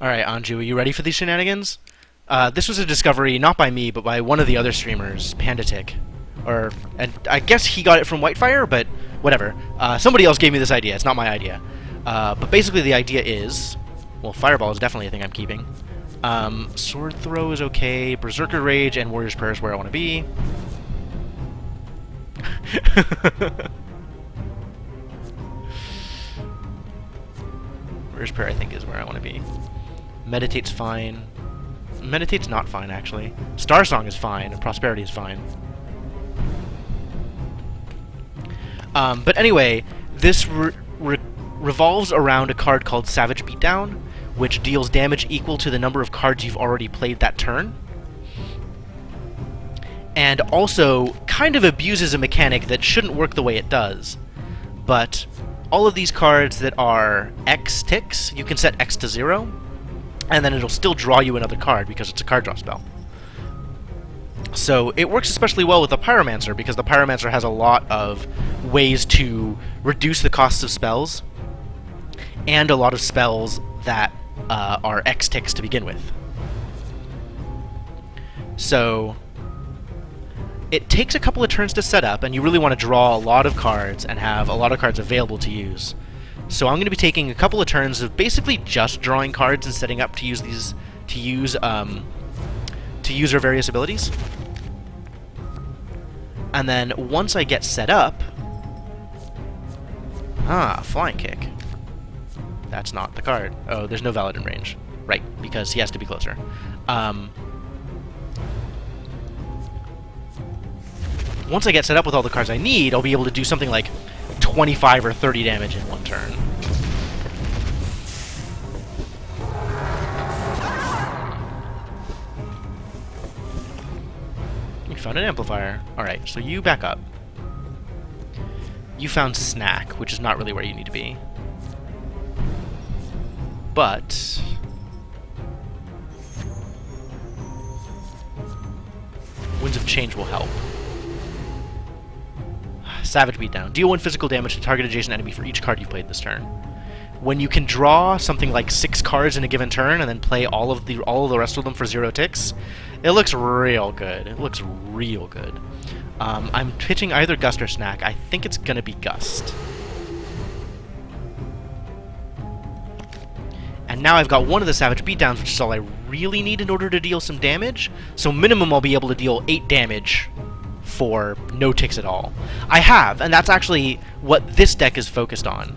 Alright, Anju, are you ready for these shenanigans? This was a discovery not by me, but by one of the other streamers, Pandatic. And I guess he got it from Whitefire, but whatever. Somebody else gave me this idea, it's not my idea. But basically the idea is... Well, Fireball is definitely a thing I'm keeping. Sword Throw is okay, Berserker Rage and Warrior's Prayer is where I want to be. Warrior's Prayer, I think, is where I want to be. Meditate's fine. Meditate's not fine, actually. Star Song is fine, and Prosperity is fine. But anyway, this revolves around a card called Savage Beatdown, which deals damage equal to the number of cards you've already played that turn. And also kind of abuses a mechanic that shouldn't work the way it does. But all of these cards that are X ticks, you can set X to 0, and then it'll still draw you another card because it's a card draw spell. So it works especially well with the Pyromancer, because the Pyromancer has a lot of ways to reduce the costs of spells, and a lot of spells that are X ticks to begin with. So it takes a couple of turns to set up, and you really want to draw a lot of cards and have a lot of cards available to use. So I'm going to be taking a couple of turns of basically just drawing cards and setting up to use these to use our various abilities. And then once I get set up, Flying Kick. That's not the card. Oh, there's no Valid in range. Right, because he has to be closer. Once I get set up with all the cards I need, I'll be able to do something like 25 or 30 damage in one turn. You found an amplifier. Alright, so you back up. You found Snack, which is not really where you need to be. But Winds of Change will help. Savage Beatdown. Deal 1 physical damage to target adjacent enemy for each card you played this turn. When you can draw something like 6 cards in a given turn and then play all of the rest of them for 0 ticks, it looks real good. It looks real good. I'm pitching either Gust or Snack. I think it's gonna be Gust. And now I've got one of the Savage Beatdowns, which is all I really need in order to deal some damage. So minimum I'll be able to deal 8 damage for no ticks at all. I have, and that's actually what this deck is focused on.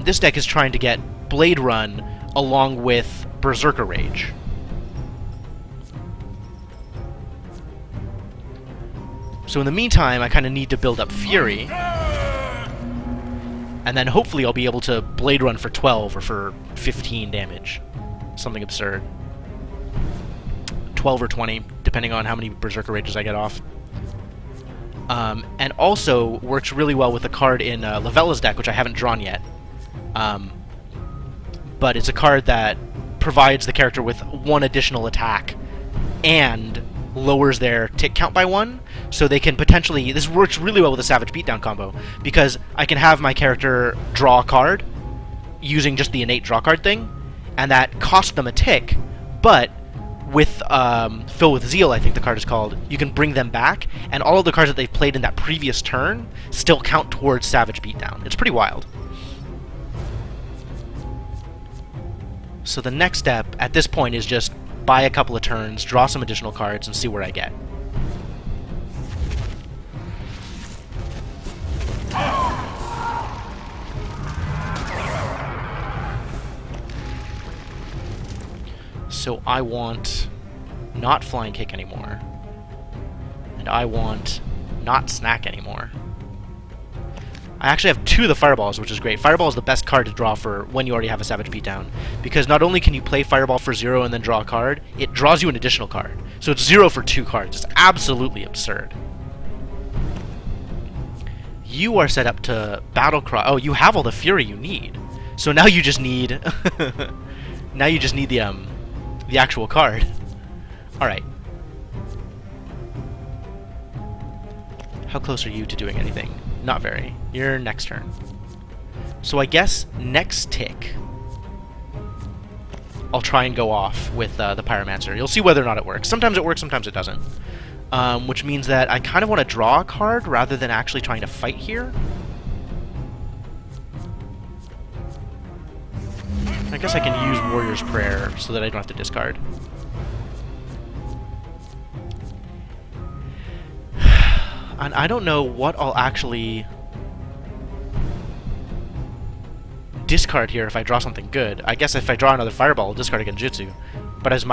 This deck is trying to get Blade Run along with Berserker Rage. So in the meantime, I kind of need to build up Fury. And then hopefully I'll be able to Blade Run for 12 or for 15 damage. Something absurd. 12 or 20, depending on how many Berserker Rages I get off. And also works really well with a card in Lavella's deck, which I haven't drawn yet. But it's a card that provides the character with 1 additional attack and lowers their tick count by 1, so they can potentially... This works really well with a Savage Beatdown combo, because I can have my character draw a card using just the innate draw card thing, and that costs them a tick, but with Fill with Zeal, I think the card is called, you can bring them back, and all of the cards that they've played in that previous turn still count towards Savage Beatdown. It's pretty wild. So the next step at this point is just buy a couple of turns, draw some additional cards, and see where I get. So I want not Flying Kick anymore. And I want not Snack anymore. I actually have 2 of the Fireballs, which is great. Fireball is the best card to draw for when you already have a Savage Beatdown, because not only can you play Fireball for 0 and then draw a card, it draws you an additional card. So it's 0 for 2 cards. It's absolutely absurd. You are set up to Battlecry. Oh, you have all the Fury you need. So now you just need... now you just need the actual card. Alright. How close are you to doing anything? Not very. Your next turn. So I guess next tick I'll try and go off with the Pyromancer. You'll see whether or not it works. Sometimes it works, sometimes it doesn't. Which means that I kind of want to draw a card rather than actually trying to fight here. I guess I can use Warrior's Prayer so that I don't have to discard. And I don't know what I'll actually discard here if I draw something good. I guess if I draw another Fireball, I'll discard a Genjutsu. But let's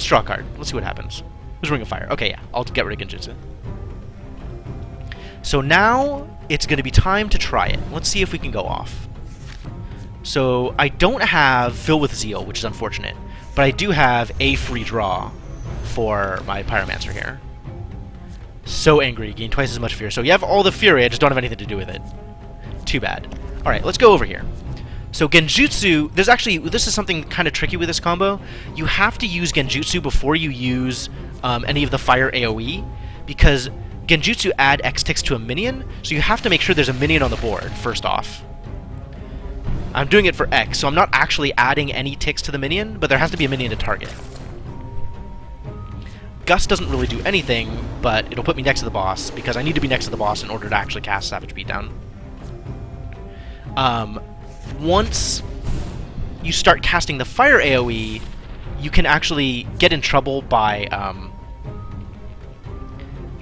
draw a card. Let's see what happens. There's Ring of Fire. Okay, yeah, I'll get rid of Genjutsu. So now it's going to be time to try it. Let's see if we can go off. So I don't have Fill with Zeal, which is unfortunate, but I do have a free draw for my Pyromancer here. So angry, gain twice as much fear. So you have all the fury, I just don't have anything to do with it. Too bad. Alright, let's go over here. So Genjutsu, this is something kind of tricky with this combo. You have to use Genjutsu before you use any of the fire AoE, because Genjutsu add X ticks to a minion, so you have to make sure there's a minion on the board, first off. I'm doing it for X, so I'm not actually adding any ticks to the minion, but there has to be a minion to target. Gust doesn't really do anything, but it'll put me next to the boss, because I need to be next to the boss in order to actually cast Savage Beatdown. Once you start casting the fire AoE, you can actually get in trouble by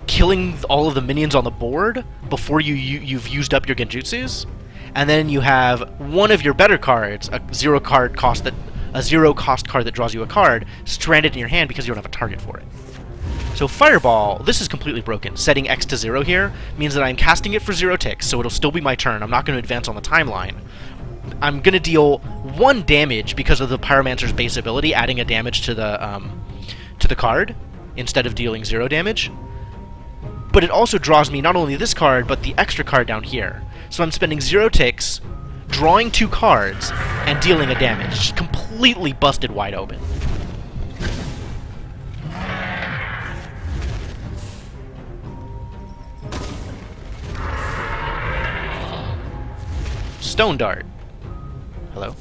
killing all of the minions on the board before you've used up your Genjutsus, and then you have one of your better cards, a zero cost card that draws you a card, stranded in your hand because you don't have a target for it. So Fireball, this is completely broken. Setting X to 0 here means that I'm casting it for 0 ticks, so it'll still be my turn. I'm not going to advance on the timeline. I'm going to deal 1 damage because of the Pyromancer's base ability, adding a damage to the card instead of dealing 0 damage. But it also draws me not only this card, but the extra card down here. So I'm spending 0 ticks, drawing 2 cards, and dealing a damage. Just completely busted wide open. Stone Dart. Hello?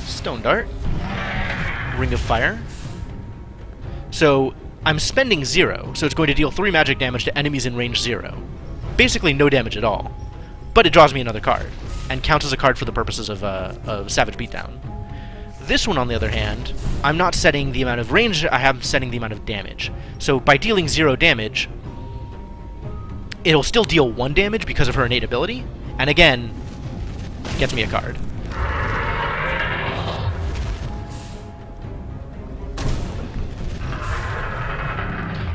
Stone Dart. Ring of Fire. So, I'm spending 0, so it's going to deal 3 magic damage to enemies in range 0. Basically no damage at all. But it draws me another card, and counts as a card for the purposes of Savage Beatdown. This one, on the other hand, I'm not setting the amount of range, I am setting the amount of damage. So by dealing 0 damage, it'll still deal 1 damage because of her innate ability, and again, gets me a card.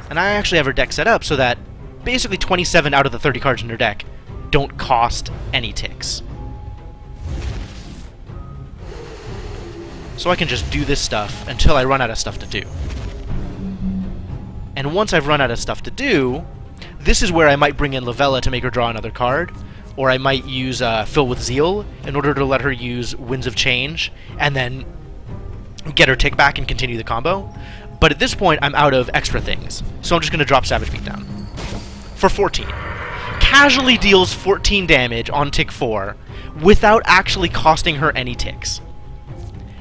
And I actually have her deck set up so that basically 27 out of the 30 cards in her deck don't cost any ticks. So I can just do this stuff until I run out of stuff to do. And once I've run out of stuff to do, this is where I might bring in Lavella to make her draw another card, or I might use Fill with Zeal in order to let her use Winds of Change, and then get her tick back and continue the combo. But at this point, I'm out of extra things, so I'm just going to drop Savage Beatdown. For 14. Casually deals 14 damage on tick 4, without actually costing her any ticks.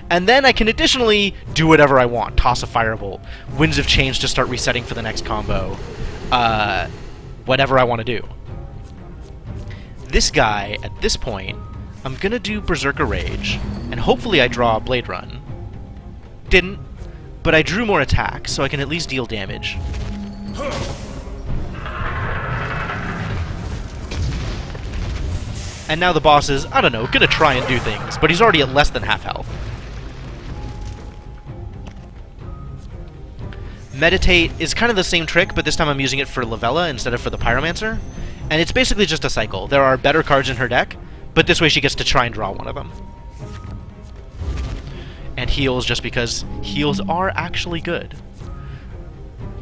And then I can additionally do whatever I want. Toss a Firebolt, Winds of Change to start resetting for the next combo. Whatever I want to do. This guy, at this point, I'm going to do Berserker Rage, and hopefully I draw a Blade Run. Didn't, but I drew more attack, so I can at least deal damage. And now the boss is, I don't know, going to try and do things, but he's already at less than half health. Meditate is kind of the same trick, but this time I'm using it for Lavella instead of for the Pyromancer. And it's basically just a cycle. There are better cards in her deck, but this way she gets to try and draw one of them. And heals just because heals are actually good.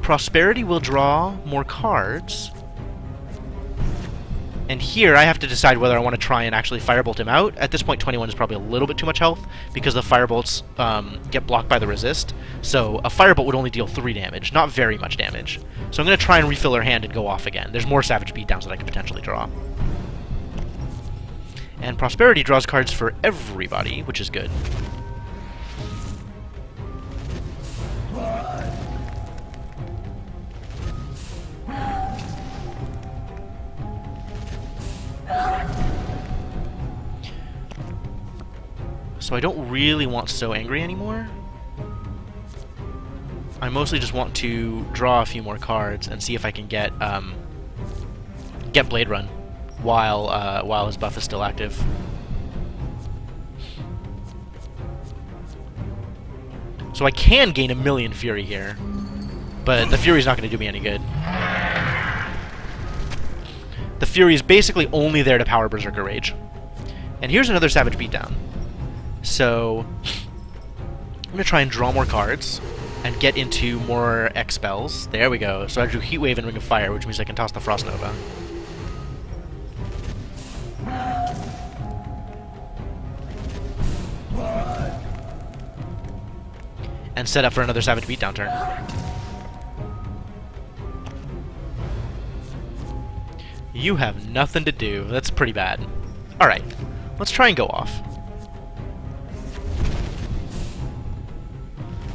Prosperity will draw more cards. And here I have to decide whether I want to try and actually Firebolt him out. At this point 21 is probably a little bit too much health because the Firebolts get blocked by the resist. So a Firebolt would only deal 3 damage, not very much damage. So I'm going to try and refill her hand and go off again. There's more Savage Beatdowns that I could potentially draw. And Prosperity draws cards for everybody, which is good. So I don't really want So Angry anymore. I mostly just want to draw a few more cards and see if I can get Blade Run while his buff is still active. So I can gain 1,000,000 Fury here, but the Fury's not going to do me any good. The Fury is basically only there to power Berserker Rage. And here's another Savage Beatdown. So I'm going to try and draw more cards and get into more X spells. There we go. So I drew Heat Wave and Ring of Fire, which means I can toss the Frost Nova. And set up for another Savage Beatdown turn. You have nothing to do. That's pretty bad. Alright, let's try and go off.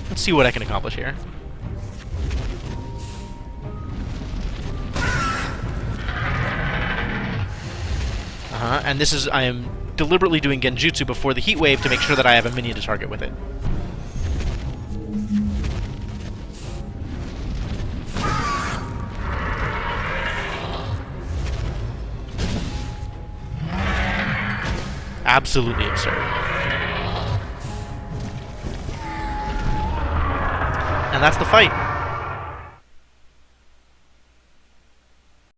Let's see what I can accomplish here. And this is, I am deliberately doing Genjutsu before the Heat Wave to make sure that I have a minion to target with it. Absolutely absurd. And that's the fight.